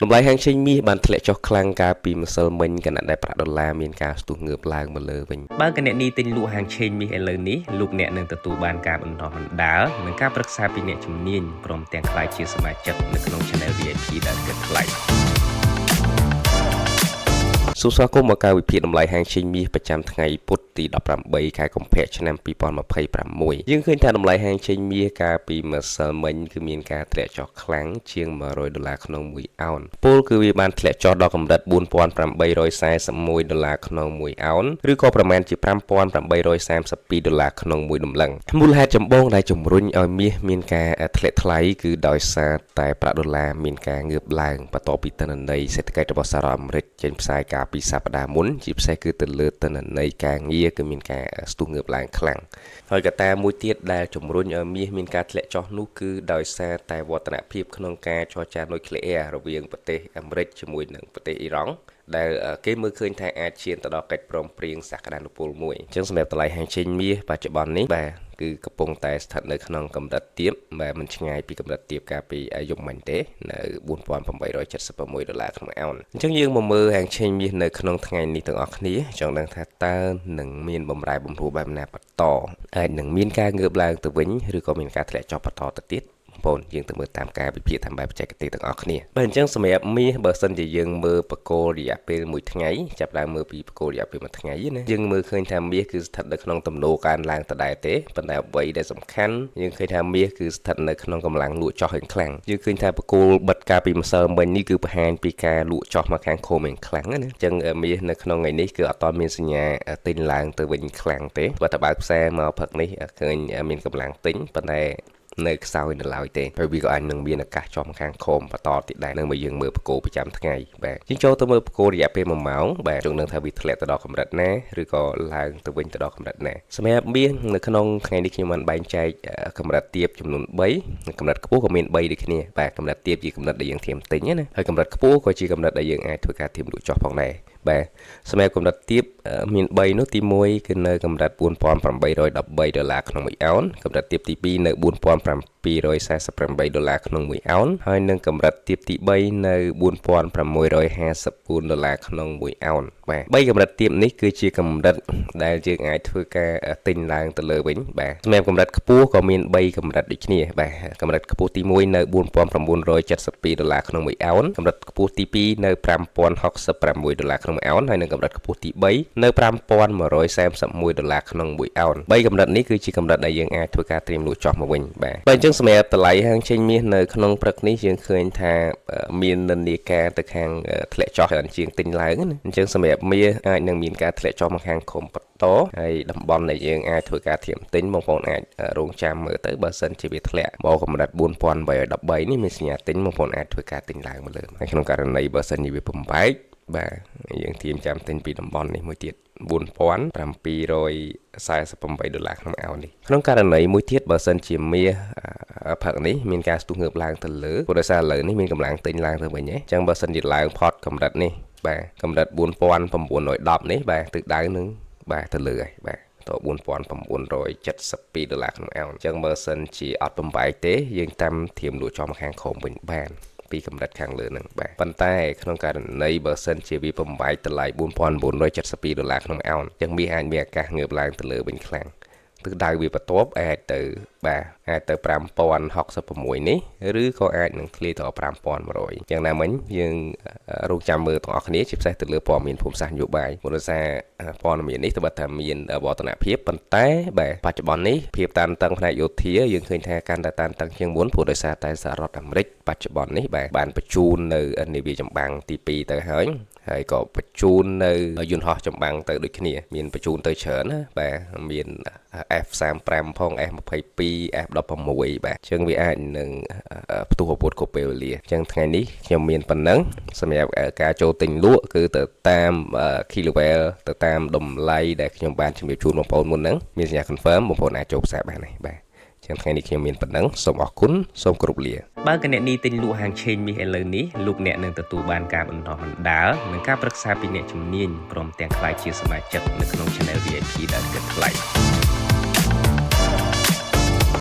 តម្លៃហាងចេញមាសបានធ្លាក់ចុះខ្លាំងកាលពីម្សិលមិញខណៈដែលប្រាក់ដុល្លារមានការស្ទុះងើបឡើងមកលើវិញបើគណនីទិញលក់ហាងឆេងមាសឥឡូវនេះលោកអ្នកនឹងទទួលបានការបណ្ដុះបណ្ដាលនិងការប្រឹក្សាពីអ្នកជំនាញព្រមទាំងក្លាយជាសមាជិកនៅក្នុង Channel VIP ដែលគិតថ្លៃសូមស្វាគមន៍មកការវិភាគតម្លៃហាងចេញមាសប្រចាំថ្ងៃពុធទី18ខែកុម្ភៈឆ្នាំ2026យើងឃើញថាតម្លៃហាងចេញមាសកាលពីម្សិលមិញគឺមានការធ្លាក់ចុះខ្លាំងជាង$100ក្នុង1អោនពលគឺវាបានធ្លាក់ចុះដល់កម្រិត$4,841ក្នុង1អោនឬក៏ប្រមាណជា$5,832ក្នុង1តម្លឹងមូលហេតុចម្បងដែលជំរុញឲ្យមាសមានការធ្លាក់ថ្លៃគឺដោយសារតែប្រាក់ដុល្លារមានការងើបឡើងបន្ទាប់ពីទិន្នន័យសេដ្ឋកិច្ចរបស់សហរដ្ឋអាមេរិកចេញផ្សាយការពីសប្តាហ៍មុនជាពិសេសគឺទៅលើទិន្នន័យការងារគឺមានការស្ទុះងើបឡើងខ្លាំងហើយកត្តាមួយទៀតដែលជំរុញឲ្យមាសមានការធ្លាក់ចុះនោះគឺដោយសារតែវឌ្ឍនភាពក្នុងការចរចានុយក្លេអ៊ែររវាងប្រទេសអាមេរិកជាមួយនឹងប្រទេសអ៊ីរ៉ង់ដែលគេមើលឃើញថាអាចឈានទៅដល់កិច្ចព្រមព្រៀងសក្តានុពលមួយអញ្ចឹងសម្រាប់តម្លៃហាងចេញមាសបច្ចុប្បន្ននេះបាទគឺកំពុងតែស្ថិតនៅក្នុងកម្រិតទាបបាទមិនឆ្ងាយពីកម្រិតទាបកាលពីយប់មិញទេនៅ$4,876ក្នុងអោនអញ្ចឹងយើងមកមើលហាងឆេងមាសនៅក្នុងថ្ងៃនេះទាំងអស់គ្នាចង់ដឹងថាតើនឹងមានបំរែបំរួលបែបណាបន្តអាចនឹងមានការងើបឡើងទៅវិញឬក៏មានការធ្លាក់ចុះបន្តទៅទៀតបងយើងទៅមើលតាមការវិភាគតាមបែបបច្ចេកទេសទាំងអស់គ្នាបាទអញ្ចឹងសម្រាប់មាសបើសិនជាយើងមើលបកគោរយៈពេល1ថ្ងៃចាប់ដើមមើលពីបកគោរយៈពេល1ថ្ងៃណាយើងមើលឃើញថាមាសគឺស្ថិតនៅក្នុងទំនោរកើនឡើងដដែលទេប៉ុន្តែអ្វីដែលសំខាន់យើងឃើញថាមាសគឺស្ថិតនៅក្នុងកម្លាំងលក់ចុះយ៉ាងខ្លាំងយើងឃើញថាបកគោបិទការពីម្សិលមិញនេះគឺបង្ហាញពីការលក់ចុះមកខាងខូមយ៉ាងខ្លាំងណាអញ្ចឹងមាសនៅក្នុងថ្ងៃនេះគឺអត់ទាន់មានសញ្ញាទិញឡើងទៅវិញខ្លាំងទេបើតែបើកផ្សារមកផឹកនេះឃើញមានកម្លាំងទិញប៉ុន្តែនៅខ្សោយនៅឡើយទេហើយវាក៏អាចនឹងមានឱកាសចំខាងខមបន្តទៀតដែរនឹងមកយើងមើលបកគោប្រចាំថ្ងៃបាទយើងចូលទៅមើលបកគោរយៈពេល1ម៉ោងបាទចង់ដឹងថាវាធ្លាក់ទៅដល់កម្រិតណាឬក៏ឡើងទៅវិញទៅដល់កម្រិតណាសម្រាប់មាសនៅក្នុងថ្ងៃនេះខ្ញុំបានបែងចែកកម្រិតទាបចំនួន3កម្រិតខ្ពស់ក៏មាន3ដូចគ្នាបាទកម្រិតទាបជាកម្រិតដែលយើងធៀមទិញណាហើយកម្រិតខ្ពស់ក៏ជាកម្រិតដែលយើងអាចធ្វើការធៀមលក់ចុះផងដែរបាទសម្រាប់កម្រិតទាបមាន3នោះទី1គឺនៅកម្រិត$4,813ក្នុង1អោនកម្រិតទាបទី2នៅ$4,748ក្នុង1អោនហើយនិងកម្រិតទាបទី3នៅ$4,654ក្នុង1អោនបាទ3កម្រិតទាបនេះគឺជាកម្រិតដែលយើងអាចធ្វើការទិញឡើងទៅលើវិញបាទសម្រាប់កម្រិតខ្ពស់ក៏មាន3កម្រិតដូចគ្នាបាទកម្រិតខ្ពស់ទី1នៅ$4,972ក្នុង1អោនកម្រិតខ្ពស់ទី2នៅ$5,066ក្នុង1អោនហើយនិងកម្រិតខ្ពស់ទី3នៅ$5,131ក្នុង1អោន3កម្រិតនេះគឺជាកម្រិតដែលយើងអាចធ្វើការត្រៀមលក់ចុះមកវិញបាទអញ្ចឹងសម្រាប់តម្លៃហាងចេញមាសនៅក្នុងព្រឹកនេះយើងឃើញថាមាននិន្នាការទៅខាងធ្លាក់ចុះច្រើនជាងទិញឡើងណាអញ្ចឹងសម្រាប់មាសអាចនឹងមានការធ្លាក់ចុះមកខាងខុំបន្តហើយតំបន់ដែលយើងអាចធ្វើការធៀបទិញបងប្អូនអាចរងចាំមើលទៅបើសិនជាវាធ្លាក់មកកម្រិត$4,813នេះមានសញ្ញាទិញបងប្អូនអាចធ្វើការទិញឡើងមកលើហើយក្នុងករណីបើសិនជាវាបំបែកបាទយើងធៀបចាំទិញពីតំបន់នេះមួយទៀត$4,748ក្នុងអោននេះក្នុងករណីមួយទៀតបើសិនជាមាសផឹកនេះមានការស្ទុះងើបឡើងទៅលើព្រោះដោយសារឥឡូវនេះមានកម្លាំងទិញឡើងទៅវិញអញ្ចឹងបើសិនជាឡើងផតកម្រិតនេះបាទកម្រិត$4,910នេះបាទទិសដៅនឹងបាទទៅលើហើយបាទ$4,972ក្នុងអោនអញ្ចឹងបើសិនជាអត់បំបែកទេយើងតាមធៀមលក់ចំមកខាងខុំវិញបានពីកម្រិតខាងលើហ្នឹងបាទប៉ុន្តែក្នុងករណីបើសិនជាវាបំបែកតម្លៃ$4,972ក្នុងអោនអញ្ចឹងវាអាចមានឱកាសងើបឡើងទៅលើវិញខ្លាំងទិសដៅវាបន្ទាប់អាចទៅបាទអាចទៅ$5,066នេះឬក៏អាចនឹងធ្លាយទៅ$5,100យ៉ាងណាមិញយើងរងចាំមើលទាំងអស់គ្នាជាពិសេសទៅលើព័ត៌មានភូមិសាស្ត្រនយោបាយព្រោះដោយសារព័ត៌មាននេះត្បិតថាមានវឌ្ឍនភាពប៉ុន្តែបាទបច្ចុប្បន្ននេះភាពតានតឹងផ្នែកយោធាយើងឃើញថាកាន់តែតានតឹងជាងមុនព្រោះដោយសារតែសហរដ្ឋអាមេរិកបច្ចុប្បន្ននេះបាទបានបញ្ជូននៅនាវាចម្បាំងទី2ទៅហើយក៏បញ្ជូននៅយន្តហោះចម្បាំងទៅដូចគ្នាមានបញ្ជូនទៅច្រើនណាបាទមាន F35 ផង F22 F16 បាទអញ្ចឹងវាអាចនឹងផ្ទុះអាវុធគ្រប់ពេលវេលាអញ្ចឹងថ្ងៃនេះខ្ញុំមានប៉ុណ្ណឹងសម្រាប់ការចូលទិញលក់គឺទៅតាម Kilowatt ទៅតាមតម្លៃដែលខ្ញុំបានជំរាបជូនបងប្អូនមុនហ្នឹងមានសញ្ញា confirm បងប្អូនអាចចូលផ្សាយបានហើយបាទចឹងថ្ងៃនេះខ្ញុំមានប៉ុណ្ណឹងសូមអរគុណសូមគោរពលាបើគណនីទិញលក់ហាងឆេងមាសឥឡូវនេះលោកអ្នកនឹងទទួលបានការបណ្ដុះបណ្ដាលនិងការប្រឹក្សាពីអ្នកជំនាញព្រមទាំងក្លាយជាសមាជិកនៅក្នុង Channel VIP ដែលគិតថ្លៃ